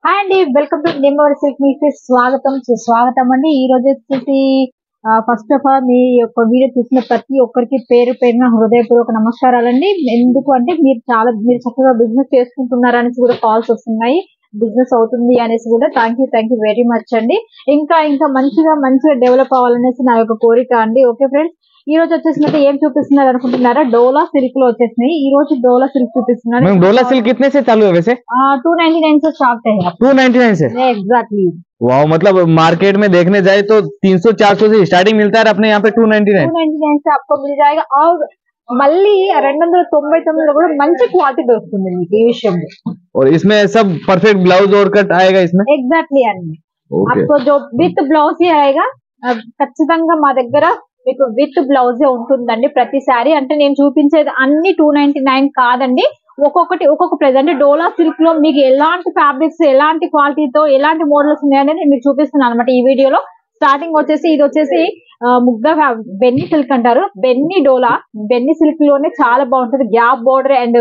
Hi అండి, welcome to నెమ్మవరి silk మీకు స్వాగతం అండి. ఈ రోజు వచ్చేసి ఫస్ట్ ఆఫ్ ఆల్ మీ యొక్క వీడియో చూసిన ప్రతి ఒక్కరికి పేరు పేరున హృదయపూర్వక నమస్కారాలండి. ఎందుకు అంటే మీరు చక్కగా బిజినెస్ చేసుకుంటున్నారని కూడా కాల్స్ వస్తున్నాయి, బిజినెస్ అవుతుంది అనేసి కూడా. థ్యాంక్ యూ వెరీ మచ్ అండి. ఇంకా మంచిగా డెవలప్ అవ్వాలనేసి నా యొక్క కోరిక అండి. ఓకే ఫ్రెండ్స్, ఈ రోజు వచ్చేసినట్టు ఏం చూపిస్తున్నారు అనుకుంటున్నారా? డోలా సిల్క్ లో వచ్చేసినాయి. ఈ రోజు డోలా సిల్క్ చూపిస్తున్నారు. डोला सिल्क कितने से चालू है वैसे? 299 से स्टार्ट है 299 से। एग्जैक्टली। वाह, मतलब मार्केट में देखने जाए तो 300-400 से स्टार्टिंग मिलता है, अपने यहाँ पे 299 से आपको मिल जाएगा. और మళ్ళీ 299 కూడా మంచి క్వాలిటీ దొరుకుతుంది మీకు ఈ విషయంలో. और इसमें सब परफेक्ट ब्लाउज और कट आएगा इसमें? ఎగ్జాక్ట్లీ అండి. आपको जो విత్ బ్లౌజ్ ఆయేగా, ఖచ్చితంగా మా దగ్గర మీకు విత్ బ్లౌజ్ ఉంటుందండి ప్రతిసారి. అంటే నేను చూపించేది అన్ని 299 కాదండి, ఒక్కొక్క ప్రెజెంట్ డోలా సిల్క్ లో మీకు ఎలాంటి ఫ్యాబ్రిక్స్, ఎలాంటి క్వాలిటీతో, ఎలాంటి మోడల్స్ ఉన్నాయనేది మీకు చూపిస్తున్నాను అనమాట ఈ వీడియోలో. స్టార్టింగ్ వచ్చేసి ఇది వచ్చేసి ముగ్ధ బెన్నీ సిల్క్ అంటారు. బెన్నీ సిల్క్ లోనే చాలా బాగుంటుంది. గ్యాప్ బోర్డర్ అండ్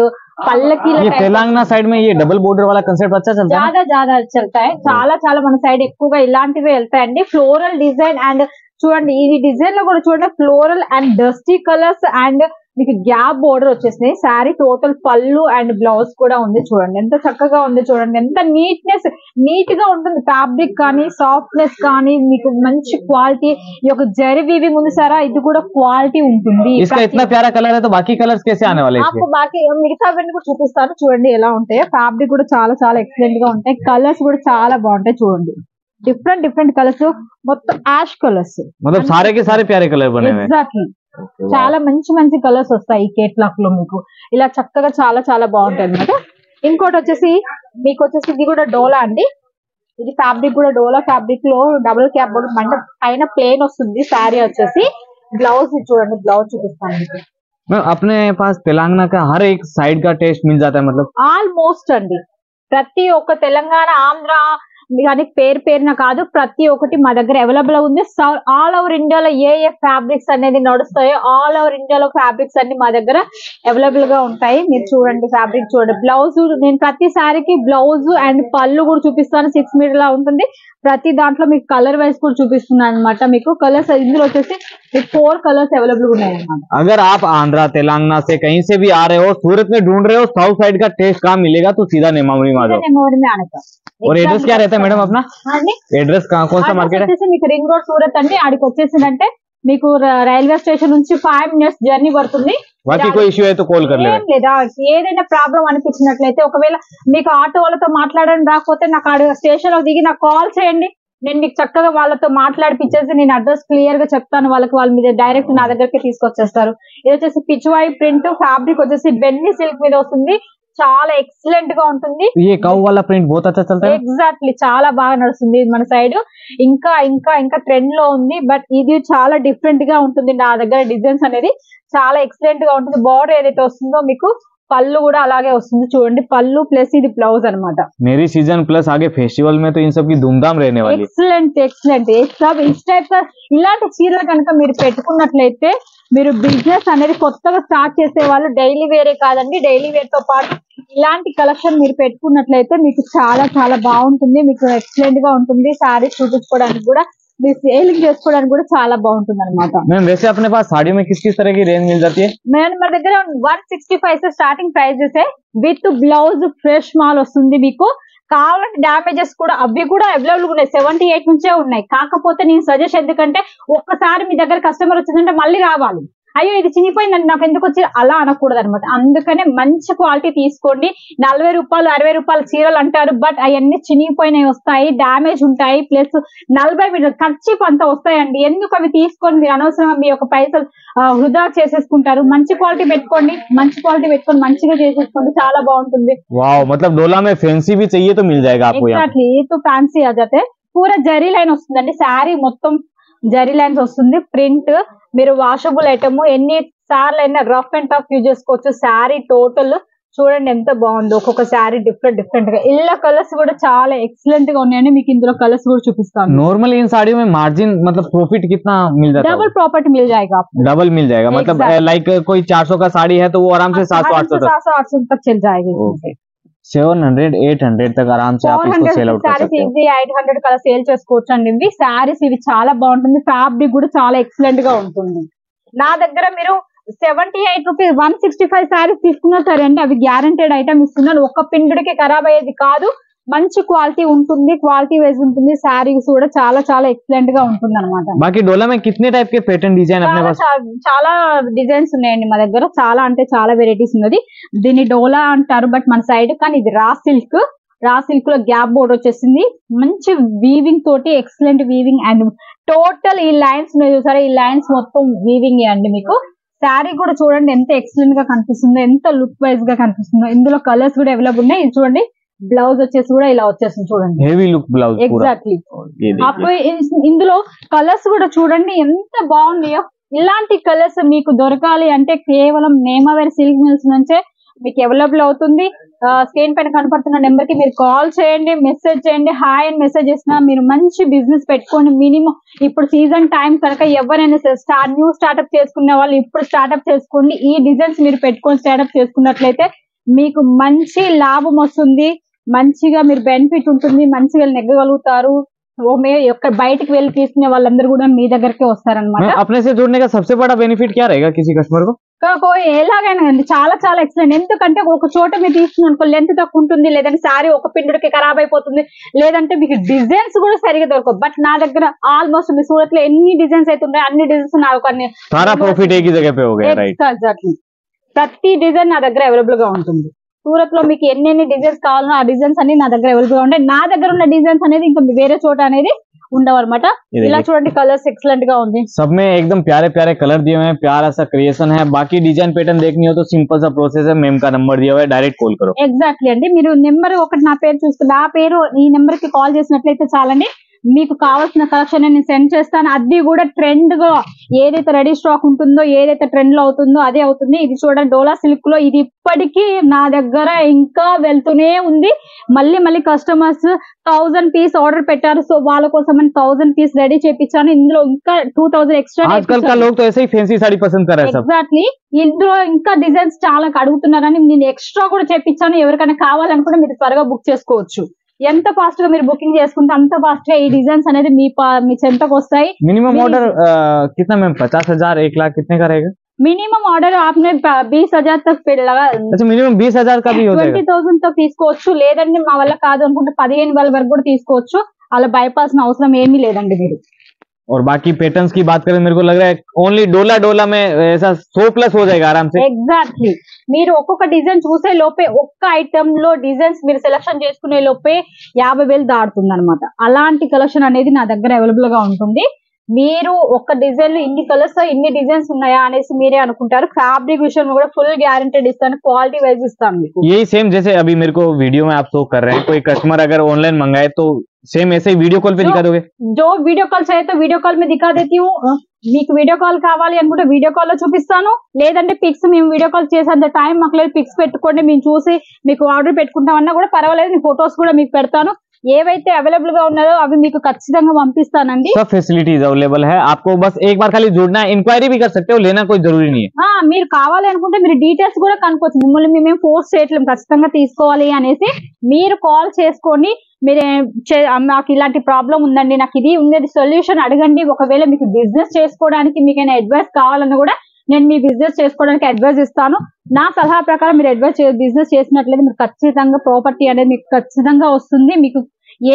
పల్లకి. తెలంగాణ సైడ్ में ये डबल बॉर्डर वाला कांसेप्ट अच्छा चलता है? ज्यादा चलता है. చాలా మన సైడ్ ఎక్కువగా ఇలాంటివే వెళ్తాయండి. ఫ్లోరల్ డిజైన్ అండ్ చూడండి, ఈ డిజైన్ లో కూడా చూడండి, floral and dusty colours and మీకు గ్యాప్ బోర్డర్ వచ్చేసినాయి. శారీ టోటల్ పళ్ళు అండ్ బ్లౌజ్ కూడా ఉంది. చూడండి ఎంత చక్కగా ఉంది, చూడండి ఎంత నీట్ గా ఉంటుంది. ఫ్యాబ్రిక్ కానీ, సాఫ్ట్నెస్ కానీ, మీకు మంచి క్వాలిటీ. ఈ యొక్క జరీ వీవింగ్ ఉంది సారా, ఇది కూడా క్వాలిటీ ఉంటుంది. బాకీ కలర్స్ కేసే ఆనే వాలే? బాకీ మిగతా కూడా చూపిస్తాను, చూడండి ఎలా ఉంటాయో. ఫ్యాబ్రిక్ కూడా చాలా ఎక్సలెంట్ గా ఉంటాయి. కలర్స్ కూడా చాలా బాగుంటాయి. చూడండి డిఫరెంట్ కలర్స్, మొత్తం యాష్ కలర్స్, సారే కే సారే ప్యారే కలర్ బనే హై. ఎగ్జాక్ట్లీ. చాలా మంచి కలర్స్ వస్తాయి ఈ కేట్లాక్ లో. మీకు ఇలా చక్కగా చాలా బాగుంటాయి అనమాట. ఇంకోటి వచ్చేసి మీకు వచ్చేసి ఇది కూడా డోలా అండి. ఇది ఫ్యాబ్రిక్ కూడా డోలా ఫ్యాబ్రిక్ లో డబుల్ క్యాప్ బోర్డర్, అంటే పైన ప్లేన్ వస్తుంది. శారీ వచ్చేసి బ్లౌజ్ చూడండి, బ్లౌజ్ చూపిస్తాను మీకు. अपने पास तेलंगाना का हर एक साइड का टेस्ट मिल जाता है, मतलब ఆల్మోస్ట్ అండి. ప్రతి ఒక్క తెలంగాణ, ఆంధ్ర కానీ పేరున కాదు, ప్రతి ఒక్కటి మా దగ్గర అవైలబుల్ ఉంది. ఆల్ ఓవర్ ఇండియాలో ఏ ఫ్యాబ్రిక్స్ అనేది నడుస్తాయో ఆల్ ఓవర్ ఇండియాలో ఫ్యాబ్రిక్స్ అన్ని మా దగ్గర అవైలబుల్ గా ఉంటాయి. మీరు చూడండి ఫ్యాబ్రిక్ చూడండి. బ్లౌజ్ నేను ప్రతిసారికి బ్లౌజ్ అండ్ పళ్ళు కూడా చూపిస్తాను. 6 మీటర్ లా ఉంటుంది. ప్రతి దాంట్లో మీకు కలర్ వైజ్ కూడా చూపిస్తున్నాను అనమాట. మీకు కలర్స్ ఇందులో వచ్చేసి మీకు 4 కలర్స్ అవైలబుల్ ఉన్నాయి అనమాట. अगर आप आंध्रा तेलंगाना से कहीं से भी आ रहे हो, सूरत में ढूंढ रहे हो साउथ साइड का टेस्ट कहाँ मिलेगा, तो सीधा नेमावली में आ जाओ. और एड्रेस क्या रहता है मैडम अपना? एड्रेस कौन सा मार्केट है? మీకు రింగ్ రోడ్ సూరత్ అండి. ఆడికి వచ్చేసిందంటే మీకు రైల్వే స్టేషన్ నుంచి 5 మినిట్స్ జర్నీ పడుతుంది. बाकी कोई इश्यू है तो कॉल कर लेना. లేదా ఏదైనా ప్రాబ్లం అనిపించినట్లయితే, ఒకవేళ మీకు ఆటో వాళ్ళతో మాట్లాడడం రాకపోతే నాకు ఆడ స్టేషన్ లో దిగి నాకు కాల్ చేయండి. నేను మీకు చక్కగా వాళ్ళతో మాట్లాడిపించేసి నేను అడ్రస్ క్లియర్ గా చెప్తాను వాళ్ళకి. వాళ్ళ మీద డైరెక్ట్ నా దగ్గరికి తీసుకొచ్చేస్తారు. ఇది వచ్చేసి పిచ్వాయి ప్రింట్ ఫ్యాబ్రిక్ వచ్చేసి బెన్నీ సిల్క్ మీద వస్తుంది. చాలా ఎక్సలెంట్ గా ఉంటుంది. ఎగ్జాక్ట్లీ, చాలా బాగా నడుస్తుంది మన సైడ్. ఇంకా ట్రెండ్ లో ఉంది. బట్ ఇది చాలా డిఫరెంట్ గా ఉంటుంది. నా దగ్గర డిజైన్స్ అనేది చాలా ఎక్సలెంట్ గా ఉంటుంది. బార్డర్ ఏదైతే వస్తుందో మీకు పళ్ళు కూడా అలాగే వస్తుంది. చూడండి పళ్ళు ప్లస్ ఇది బ్లౌజ్ అనమాట. मेरी सीजन प्लस आगे फेस्टिवल में तो इन सब की धूमधाम रहने वाली है. ఎక్సలెంట్. ఇస్ టైప్ ఇలాంటి చీరలు కనుక మీరు పెట్టుకున్నట్లయితే, మీరు బిజినెస్ అనేది కొత్తగా స్టార్ట్ చేసే వాళ్ళు డైలీ వేరే కాదండి, డైలీ వేర్ తో పాటు ఇలాంటి కలెక్షన్ మీరు పెట్టుకున్నట్లయితే మీకు చాలా బాగుంటుంది. మీకు ఎక్సలెంట్ గా ఉంటుంది. శారీస్ చూపించుకోవడానికి కూడా, మీరు సేలింగ్ చేసుకోవడానికి కూడా చాలా బాగుంటుంది అనమాట. वैसे अपने पास साड़ी में किस तरह की रेंज मिल जाती है? మన దగ్గర 165 से starting prices with blouse fresh మాల్ వస్తుంది. మీకు కావాలంటే డామేజెస్ కూడా అవి కూడా అవైలబుల్ ఉన్నాయి. 78 నుంచే ఉన్నాయి. కాకపోతే నేను సజెస్ట్, ఎందుకంటే ఒక్కసారి మీ దగ్గర కస్టమర్ వచ్చిందంటే మళ్ళీ రావాలి. అయ్యో ఇది చినిపోయిందండి నాకు ఎందుకు వచ్చి అలా అనకూడదు అనమాట. అందుకనే మంచి క్వాలిటీ తీసుకోండి. 40 రూపాయలు 60 రూపాయల చీరలు అంటారు, బట్ అవన్నీ చినిగిపోయినవి వస్తాయి, డామేజ్ ఉంటాయి. ప్లస్ 40 మీటర్ ఖర్చు అంత వస్తాయండి. ఎందుకు అవి తీసుకొని మీరు అనవసరంగా మీ యొక్క పైసలు వృధా చేసేసుకుంటారు. మంచి క్వాలిటీ పెట్టుకొని మంచిగా చేసేసుకోండి, చాలా బాగుంటుంది. वाओ, मतलब डोला में फैंसी भी चाहिए तो मिल जाएगा आपको. ఎగ్జాక్ట్లీ, तो ఫ్యాన్సీ आ जाते पूरा జరీ లైన్ వస్తుందండి. శారీ మొత్తం జరీ లైన్స్ వస్తుంది. ప్రింట్ మీరు వాషబుల్ ఐటమ్ ఎన్ని సార్లు అయినా రఫ్ అండ్ టఫ్ యూజ్ చేసుకోవచ్చు. శారీ టోటల్ చూడండి ఎంత బాగుందో. ఒక్కొక్క శారీ డిఫరెంట్ గా. ఇలా కలర్స్ కూడా చాలా ఎక్సలెంట్ గా ఉన్నాయండి. మీకు ఇందులో కలర్స్ కూడా చూపిస్తాను. नॉर्मली इन साड़ियों में मार्जिन मतलब प्रॉफिट कितना मिल जाता है? डबल प्रॉफिट मिल जाएगा आपको. डबल मिल जाएगा, मतलब लाइक कोई 400 का साड़ी है तो वो आराम से 700-800 तक चल जाएगी. 700 800 तक आराम से आप इसको सेल आउट कर सकते हो। ఇది 800 కలా సేల్ చేసుకోవచ్చు అండి. ఇవి సారీస్ ఇవి చాలా బాగుంటుంది, ఫ్యాబ్రిక్ కూడా చాలా ఎక్సలెంట్ గా ఉంటుంది. నా దగ్గర మీరు 78 రూపీస్ 165 సారీస్ తీసుకున్నా సరే అండి, అవి గ్యారంటెడ్ ఐటమ్ ఇస్తున్నాను. ఒక్క పిండుడికి ఖరాబ్ అయ్యేది కాదు, మంచి క్వాలిటీ ఉంటుంది, క్వాలిటీ వైజ్ ఉంటుంది. సారీస్ కూడా చాలా చాలా ఎక్సలెంట్ గా ఉంటుంది అనమాట. बाकी डोला में कितने टाइप के पैटर्न डिजाइन अपने पास? చాలా డిజైన్స్ ఉన్నాయండి మా దగ్గర, చాలా అంటే చాలా వెరైటీస్ ఉన్నది. దీన్ని డోలా అంటారు బట్ మన సైడ్, కానీ ఇది రా సిల్క్. రా సిల్క్ లో గ్యాప్ బోర్డ్ వచ్చేసింది, మంచి వీవింగ్ తోటి ఎక్సలెంట్ వీవింగ్. అండ్ టోటల్ ఈ లైన్స్ చూసారా, ఈ లైన్స్ మొత్తం వీవింగ్ అండి. మీకు శారీ కూడా చూడండి ఎంత ఎక్సలెంట్ గా కనిపిస్తుందో, ఎంత లుక్ వైజ్ గా కనిపిస్తుందో. ఇందులో కలర్స్ కూడా అవైలబుల్ ఉన్నాయి. ఇది చూడండి, బ్లౌజ్ వచ్చేసి కూడా ఇలా వచ్చేసింది చూడండి, హెవీ లుక్ బ్లౌజ్. ఎగ్జాక్ట్లీ. అప్పుడు ఇందులో కలర్స్ కూడా చూడండి ఎంత బాగున్నాయో. ఇలాంటి కలర్స్ మీకు దొరకాలి అంటే కేవలం నేమవేర్ సిల్క్ మిల్స్ నుంచే మీకు అవైలబుల్ అవుతుంది. స్క్రీన్ పైన కనపడుతున్న నెంబర్ కి మీరు కాల్ చేయండి, మెసేజ్ చేయండి. హాయ్ అని మెసేజ్ చేసినా మీరు మంచి బిజినెస్ పెట్టుకోండి. మినిమం ఇప్పుడు సీజన్ టైం కనుక ఎవరైనా న్యూ స్టార్ట్అప్ చేసుకునే వాళ్ళు ఇప్పుడు స్టార్ట్అప్ చేసుకోండి. ఈ డిజైన్స్ మీరు పెట్టుకొని స్టార్ట్అప్ చేసుకున్నట్లయితే మీకు మంచి లాభం వస్తుంది, మంచిగా మీరు బెనిఫిట్ ఉంటుంది, మంచిగా నెగ్గగలుగుతారు. బయటకు వెళ్ళి తీసుకునే వాళ్ళందరూ కూడా మీ దగ్గరకే వస్తారనమాట. अपने से जुड़ने का सबसे बड़ा बेनिफिट क्या रहेगा किसी कस्टमर को? ఎలాగైనా అండి చాలా చాలా ఎక్సలెంట్. ఎందుకంటే ఒక చోట మీరు తీసుకున్న అనుకో లెంత్ తక్కువ ఉంటుంది, లేదంటే శారీ ఒక పిండుడికి ఖరాబ్ అయిపోతుంది, లేదంటే మీకు డిజైన్స్ కూడా సరిగా దొరకవు. బట్ నా దగ్గర ఆల్మోస్ట్ మీ సూరత్ లో ఎన్ని డిజైన్స్ అయితే ఉన్నాయో అన్ని డిజైన్స్ నాకు ప్రతి డిజైన్ నా దగ్గర అవైలబుల్ గా ఉంటుంది. సూరత్ లో మీకు ఎన్ని డిజైన్స్ కావాలనో ఆ డిజైన్స్ అన్ని నా దగ్గర అవైలబుల్ గా ఉంటాయి. నా దగ్గర ఉన్న డిజైన్స్ అనేది ఇంకా వేరే చోట అనేది ఉండవు అనమాట. ఇలా చూడండి కలర్స్ ఎక్సలెంట్ గా ఉంది. सब में एकदम प्यारे प्यारे कलर दिए हुए हैं, प्यारा सा क्रिएशन है. बाकी डिजाइन पैटर्न देखनी हो तो सिंपल सा प्रोसेस है, मेम का नंबर दिया हुआ है, डायरेक्ट कॉल करो. ఎగ్జాక్ట్లీ అండి. మీరు నెంబర్ ఒకటి నా పేరు చూస్తే నా పేరు ఈ నెంబర్ కి కాల్ చేసినట్లయితే చాలండి, మీకు కావాల్సిన కలెక్షన్ నేను సెండ్ చేస్తాను. అది కూడా ట్రెండ్ గా ఏదైతే రెడీ స్టాక్ ఉంటుందో, ఏదైతే ట్రెండ్ లో అవుతుందో అదే అవుతుంది. ఇది చూడండి డోలా సిల్క్ లో, ఇది ఇప్పటికీ నా దగ్గర ఇంకా వెళ్తూనే ఉంది. మళ్ళీ కస్టమర్స్ 1000 పీస్ ఆర్డర్ పెట్టారు, సో వాళ్ళ కోసం 1000 పీస్ రెడీ చేయించాను. ఇందులో ఇంకా 2000 ఎక్స్ట్రా. ఎగ్జాక్ట్లీ, ఇందులో ఇంకా డిజైన్స్ చాలా అడుగుతున్నారని నేను ఎక్స్ట్రా కూడా చేయించాను. ఎవరికైనా కావాలనుకుంటే మీరు త్వరగా బుక్ చేసుకోవచ్చు. ఎంత ఫాస్ట్ గా మీరు బుకింగ్ చేసుకుంటే అంత ఫాస్ట్ గా ఈ డిజైన్స్ అనేది మీ చెంతకు వస్తాయి. మినిమం ఆర్డర్ कितना मैम? 50,000 1 लाख कितने का रहेगा? मिनिमम ऑर्डर आपने 20,000 तक लगा. अच्छा, मिनिमम 20,000 का भी हो जाएगा. 20,000 तक తీసుకోవచ్చు, లేదండి మా వల్ల కాదు అనుకుంటే 15,000 వరకు కూడా తీసుకోవచ్చు. అలా బైపాస్ అవసరం ఏమీ లేదండి మీరు. और बाकी पैटर्न्स की बात करें, मेरे को लग रहा है ओनली डोला में ऐसा 100+ हो जाएगा आराम से. ఎగ్జాక్ట్లీ. మీరు ఒక్కొక్క డిజైన్ చూసే లోపే, ఒక్క ఐటమ్ లో డిజైన్స్ మీరు సెలెక్షన్ చేసుకునే లోపే 50,000 దాటుతుంది అనమాట. అలాంటి కలెక్షన్ అనేది నా దగ్గర అవైలబుల్ గా ఉంటుంది. మీరు ఒక్క డిజైన్ లో ఇన్ని కలర్స్ ఇన్ని డిజైన్స్ ఉన్నాయా అనేసి మీరే అనుకుంటారు. ఫ్యాబ్రిక్ విషయం కూడా ఫుల్ గ్యారెंटेड ఇస్తాను, क्वालिटी वाइज ఇస్తాను మీకు. यही सेम जैसे अभी मेरे को वीडियो में आप शो कर रहे हैं, कोई कस्टमर अगर ऑनलाइन मंगाए तो सेम ऐसे ही वीडियो कॉल पे दिखा दोगे? जो वीडियो कॉल चाहिए तो वीडियो कॉल में दिखा देती हूँ. మీకు వీడియో కాల్ కావాలి అనుకుంటే వీడియో కాల్ లో చూపిస్తాను, లేదంటే పిక్స్ మేము వీడియో కాల్ చేసేంత టైం మాకు లేదు, పిక్స్ పెట్టుకోండి మేము చూసి మీకు ఆర్డర్ పెట్టుకుంటామన్నా కూడా పర్వాలేదు, నేను ఫొటోస్ కూడా మీకు పెడతాను. ఏవైతే అవైలబుల్ గా ఉన్నాయో అవి మీకు ఖచ్చితంగా పంపిస్తానండి. सब फैसिलिटीज अवेलेबल है, आपको बस एक बार खाली जुड़ना है. इंक्वायरी भी कर सकते हो, लेना कोई जरूरी नहीं है. మీరు కావాలి అనుకుంటే మీరు డీటెయిల్స్ కూడా కనుక్కోవచ్చు. మిమ్మల్ని మేము ఫోర్స్ చేయట్లేము ఖచ్చితంగా తీసుకోవాలి అనేసి. మీరు కాల్ చేసుకొని మీరు నాకు ఇలాంటి ప్రాబ్లం ఉందండి, నాకు ఇది ఉంది సొల్యూషన్ అడగండి. ఒకవేళ మీకు బిజినెస్ చేసుకోవడానికి మీకైనా అడ్వైస్ కావాలన్నా కూడా నేను మీ బిజినెస్ చేసుకోవడానికి అడ్వైస్ ఇస్తాను. నా సలహా ప్రకారం మీరు బిజినెస్ చేసినట్లయితే మీరు ఖచ్చితంగా ప్రాపర్టీ అనేది మీకు ఖచ్చితంగా వస్తుంది. మీకు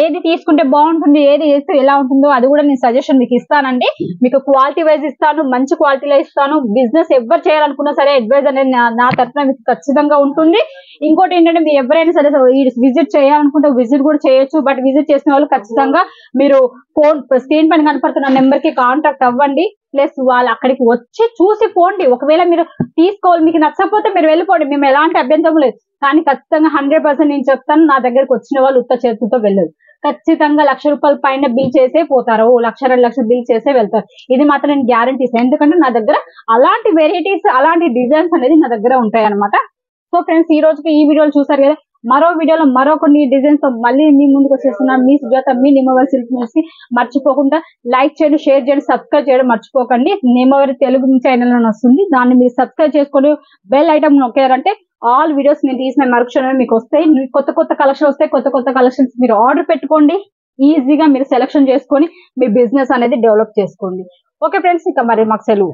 ఏది తీసుకుంటే బాగుంటుంది, ఏది చేస్తే ఎలా ఉంటుందో అది కూడా నేను సజెషన్ మీకు ఇస్తానండి. మీకు క్వాలిటీ వైజ్ ఇస్తాను, మంచి క్వాలిటీలో ఇస్తాను. బిజినెస్ ఎవరు చేయాలనుకున్నా సరే అడ్వైజ్ అనేది నా తరఫున మీకు ఖచ్చితంగా ఉంటుంది. ఇంకోటి ఏంటంటే మీరు ఎవరైనా సరే విజిట్ చేయాలనుకుంటే విజిట్ కూడా చేయొచ్చు. బట్ విజిట్ చేసిన వాళ్ళు ఖచ్చితంగా మీరు స్క్రీన్ పైన కనపడుతున్న నెంబర్ కి కాంటాక్ట్ అవ్వండి. ప్లస్ వాళ్ళు అక్కడికి వచ్చి చూసి పోండి. ఒకవేళ మీరు తీసుకోవాలి, మీకు నచ్చకపోతే మీరు వెళ్ళిపోండి, మేము ఎలాంటి అభ్యంతరం లేదు. కానీ ఖచ్చితంగా 100% నేను చెప్తాను, నా దగ్గరకు వచ్చిన వాళ్ళు ఉత్త చేతులతో వెళ్ళదు. ఖచ్చితంగా ₹1,00,000 పైన బిల్ చేసే పోతారు, 1,00,000 2 లక్షలు బిల్ చేసే వెళ్తారు. ఇది మాత్రం నేను గ్యారంటీ ఇస్తాను, ఎందుకంటే నా దగ్గర అలాంటి వెరైటీస్ అలాంటి డిజైన్స్ అనేది నా దగ్గర ఉంటాయి అనమాట. సో ఫ్రెండ్స్, ఈ రోజుకి ఈ వీడియోలు చూసారు కదా. మరో వీడియోలో మరో కొన్ని డిజైన్స్ తో మళ్ళీ మీ ముందుకు వచ్చేస్తున్నాను. మీ సుజాత, మీ నేమవేర్ సిల్క్ మిల్స్ కి మర్చిపోకుండా లైక్ చేయండి, షేర్ చేయండి, సబ్స్క్రైబ్ చేయడం మర్చిపోకండి. నేమవేర్ తెలుగు ఛానల్ అని వస్తుంది, దాన్ని మీరు సబ్స్క్రైబ్ చేసుకొని బెల్ ఐటమ్ నొక్కారంటే ఆల్ వీడియోస్ నేను తీసిన మరుక్షణమే మీకు వస్తాయి. కొత్త కొత్త కలెక్షన్ వస్తాయి. కొత్త కొత్త కలెక్షన్స్ మీరు ఆర్డర్ పెట్టుకోండి. ఈజీగా మీరు సెలెక్షన్ చేసుకొని మీ బిజినెస్ అనేది డెవలప్ చేసుకోండి. ఓకే ఫ్రెండ్స్, ఇక మరి మాకు సెలవు.